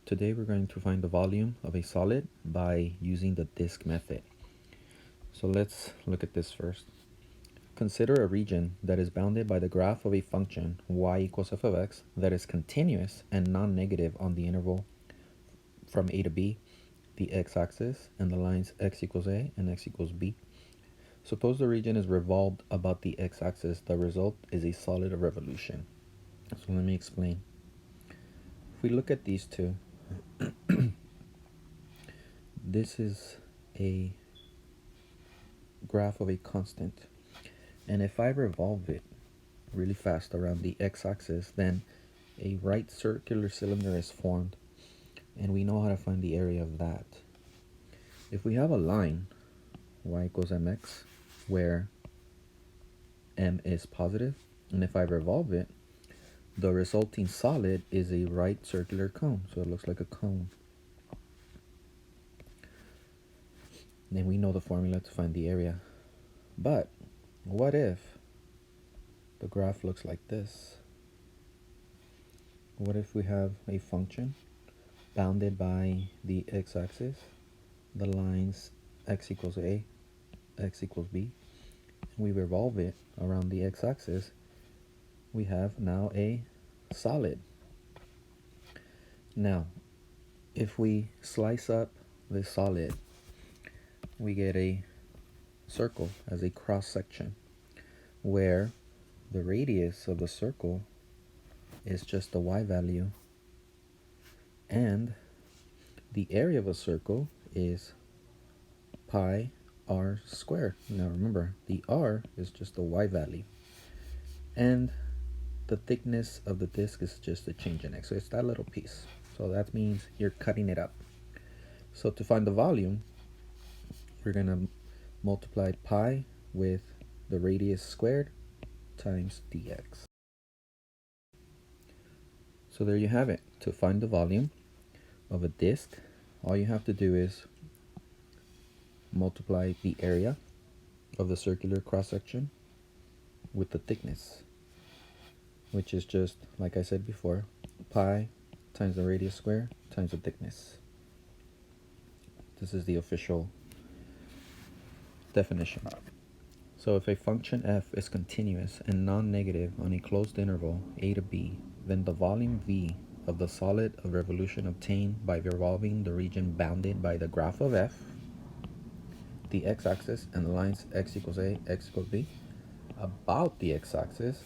Today we're going to find the volume of a solid by using the disk method. So let's look at this first. Consider a region that is bounded by the graph of a function y equals f of x that is continuous and non-negative on the interval from a to b, the x-axis, and the lines x equals a and x equals b. Suppose the region is revolved about the x-axis. The result is a solid of revolution. So let me explain. If we look at these two, this is a graph of a constant, and if I revolve it really fast around the x-axis, then a right circular cylinder is formed, and we know how to find the area of that. If we have a line y equals mx where m is positive, and if I revolve it, the resulting solid is a right circular cone, so it looks like a cone. Then we know the formula to find the area. But what if the graph looks like this? What if we have a function bounded by the x-axis, the lines x equals a, x equals b, and we revolve it around the x-axis? We have now a solid. Now, if we slice up this solid, we get a circle as a cross section where the radius of the circle is just the y value, and the area of a circle is pi r squared. Now remember, the r is just the y value, and the thickness of the disk is just a change in x, so it's that little piece. So that means you're cutting it up. So to find the volume, we're going to multiply pi with the radius squared times dx. So there you have it. To find the volume of a disk, all you have to do is multiply the area of the circular cross-section with the thickness, which is just, like I said before, pi times the radius squared times the thickness. This is the official definition. So if a function f is continuous and non-negative on a closed interval a to b, then the volume v of the solid of revolution obtained by revolving the region bounded by the graph of f, the x-axis, and the lines x equals a, x equals b, about the x-axis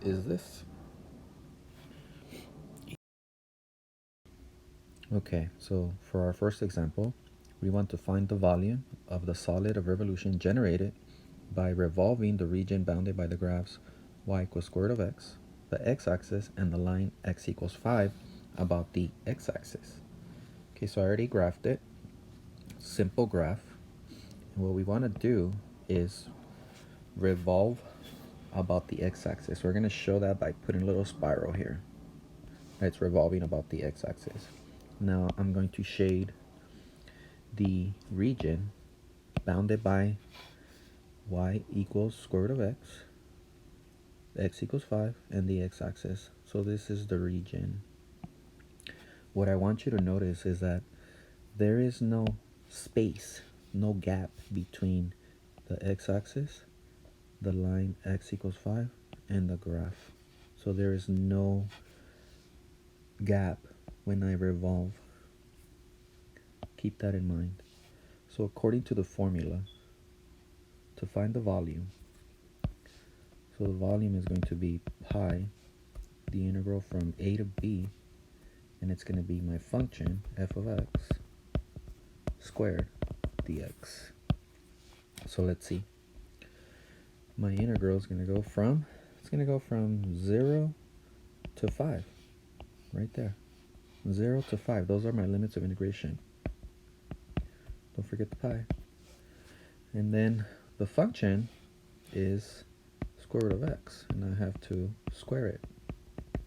is this. Okay, so for our first example, we want to find the volume of the solid of revolution generated by revolving the region bounded by the graphs y equals square root of x, the x-axis, and the line x equals 5 about the x-axis. Okay, so I already graphed it. Simple graph. And what we want to do is revolve about the x-axis. We're going to show that by putting a little spiral here. It's revolving about the x-axis. Now I'm going to shade the region bounded by y equals square root of x equals 5, and the x-axis. So this is the region. What I want you to notice is that there is no space, no gap between the x-axis, the line x equals 5, and the graph. So there is no gap when I revolve. Keep that in mind. So according to the formula, to find the volume, so the volume is going to be pi, the integral from a to b, and it's going to be my function f of x squared dx. So let's see. My integral is going to go from, 0 to 5, right there. 0 to 5, those are my limits of integration. Don't forget the pi. And then the function is square root of x, and I have to square it,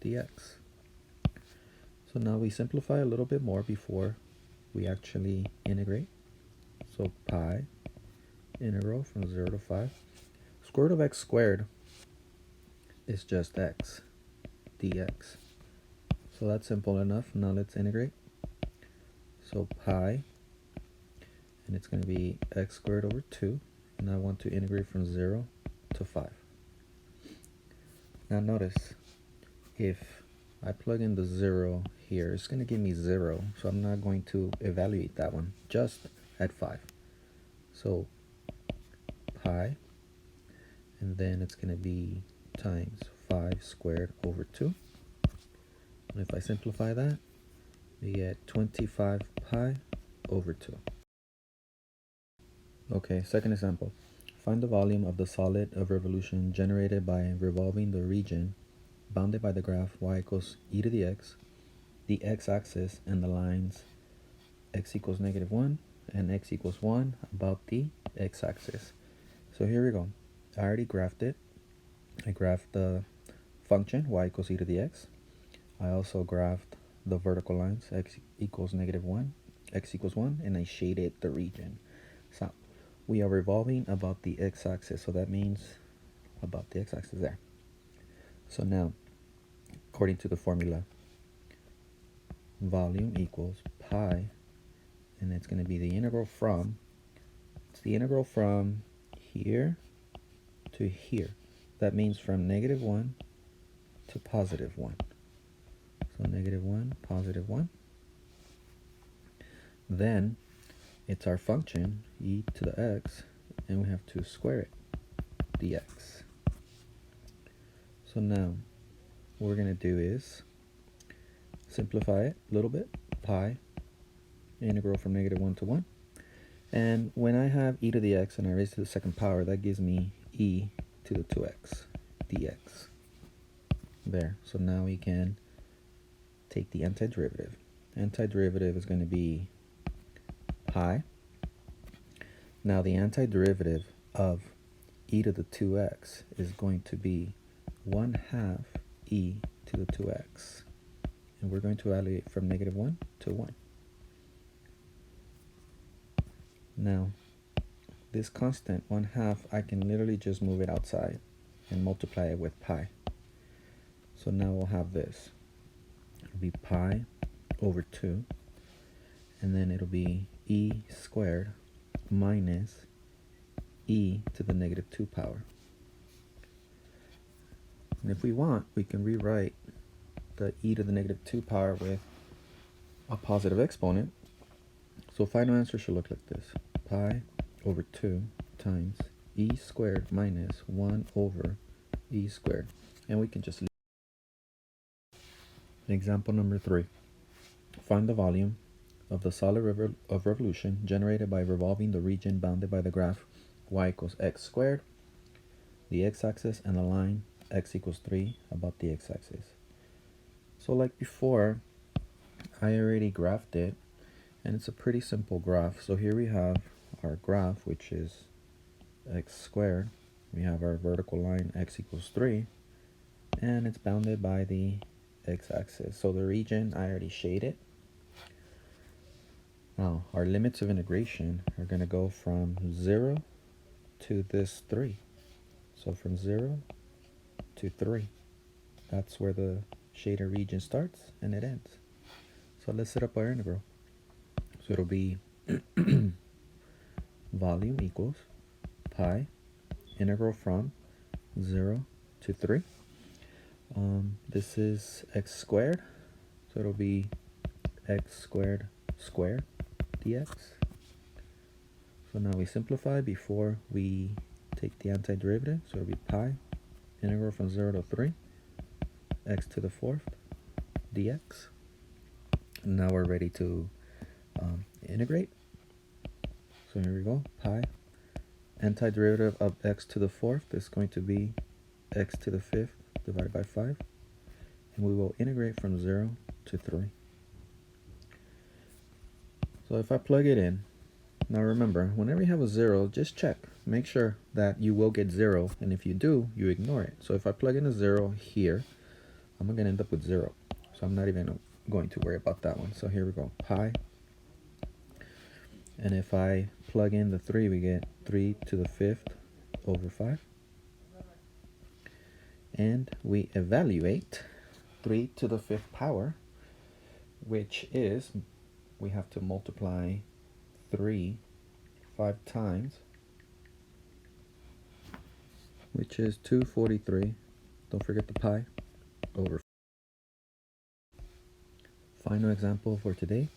dx. So now we simplify a little bit more before we actually integrate. So pi integral from 0 to 5. Square root of x squared is just x dx. So that's simple enough. Now let's integrate. So pi, and it's going to be x squared over 2, and I want to integrate from 0 to 5. Now notice, if I plug in the 0 here, it's going to give me 0, so I'm not going to evaluate that one, just at 5. So pi, and then it's going to be times 5 squared over 2. And if I simplify that, we get 25 pi over 2. Okay, second example. Find the volume of the solid of revolution generated by revolving the region bounded by the graph y equals e to the x, the x-axis, and the lines x equals -1 and x equals 1 about the x-axis. So here we go. I already graphed it. I graphed the function y equals e to the x. I also graphed the vertical lines x equals -1, x equals 1, and I shaded the region. So we are revolving about the x-axis, so that means about the x-axis there. So now, according to the formula, volume equals pi, and it's going to be the integral from, it's the integral from here to here. That means from -1 to +1. So -1, +1. Then it's our function, e to the x, and we have to square it, dx. So now, what we're going to do is simplify it a little bit, pi, integral from -1 to 1. And when I have e to the x and I raise to the second power, that gives me e to the 2x dx. There. So now we can take the antiderivative. Antiderivative is going to be pi. Now the antiderivative of e to the 2x is going to be 1/2 e to the 2x. And we're going to evaluate from -1 to 1. Now, this constant 1/2, I can literally just move it outside and multiply it with pi. So now we'll have this. It'll be pi over 2, and then it'll be e squared minus e to the -2 power. And if we want, we can rewrite the e to the -2 power with a positive exponent. So final answer should look like this. Pi over 2 times e squared minus 1 over e squared. And we can just leave. Example number 3. Find the volume of the solid of revolution generated by revolving the region bounded by the graph y equals x squared, the x-axis, and the line x equals 3 about the x-axis. So like before, I already graphed it, and it's a pretty simple graph. So here we have our graph, which is x squared. We have our vertical line x equals 3, and it's bounded by the x-axis. So the region, I already shaded. Now, our limits of integration are going to go from 0 to this 3. So from 0 to 3. That's where the shaded region starts and it ends. So let's set up our integral. So it'll be volume equals pi, integral from 0 to 3. This is x squared, so it'll be x squared squared dx. So now we simplify before we take the antiderivative, so it'll be pi, integral from 0 to 3, x to the 4th dx. And now we're ready to integrate. So here we go, pi, antiderivative of x to the 4th is going to be x to the 5th divided by 5, and we will integrate from 0 to 3. So if I plug it in, now remember, whenever you have a 0, just check. Make sure that you will get 0, and if you do, you ignore it. So if I plug in a 0 here, I'm going to end up with 0. So I'm not even going to worry about that one. So here we go, pi. And if I plug in the 3, we get 3 to the 5th over 5. And we evaluate 3 to the 5th power, which is we have to multiply 3 5 times, which is 243. Don't forget the pi over. Final example for today.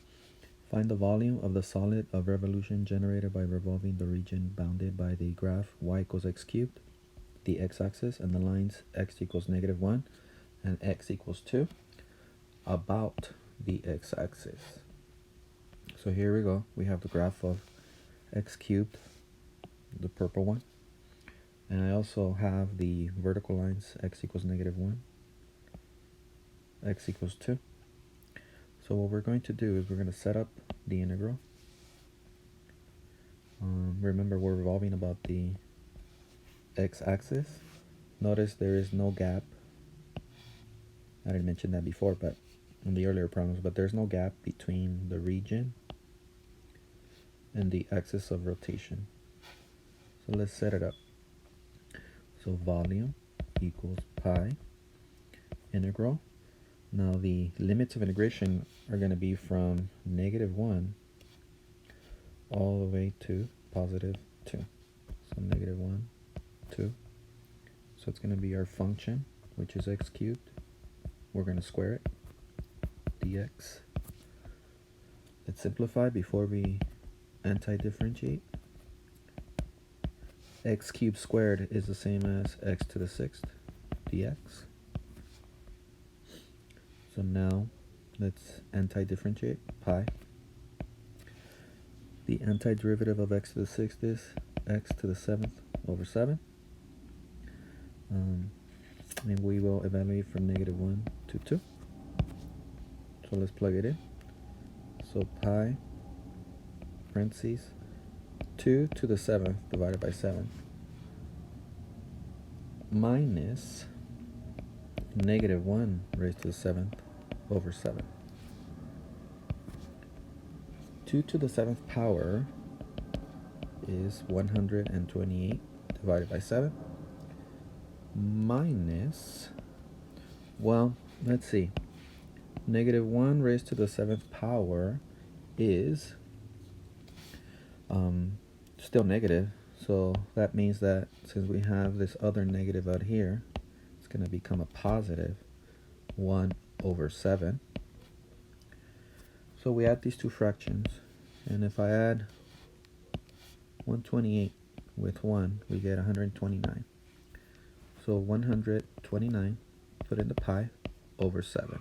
Find the volume of the solid of revolution generated by revolving the region bounded by the graph y equals x cubed, the x-axis, and the lines x equals -1 and x equals 2 about the x-axis. So here we go. We have the graph of x cubed, the purple one, and I also have the vertical lines x equals -1, x equals 2. So what we're going to do is we're going to set up the integral. Remember, we're revolving about the x-axis. Notice there is no gap. I didn't mention that before, but in the earlier problems, but there's no gap between the region and the axis of rotation. So let's set it up. So volume equals pi integral. Now the limits of integration are going to be from -1 all the way to +2. So -1, 2. So it's going to be our function, which is x cubed. We're going to square it, dx. Let's simplify before we anti-differentiate. X cubed squared is the same as x to the 6th dx. So now let's anti-differentiate pi. The antiderivative of x to the 6th is x to the 7th over 7. And we will evaluate from -1 to 2. So let's plug it in. So pi parentheses 2 to the 7th divided by 7 minus -1 raised to the 7th over 7. 2 to the 7th power is 128 divided by 7 minus, well, let's see, -1 raised to the 7th power is still negative, so that means that since we have this other negative out here, it's going to become a positive 1 over 7. So we add these two fractions, and if I add 128 with 1, we get 129. So 129 put in the pi over 7.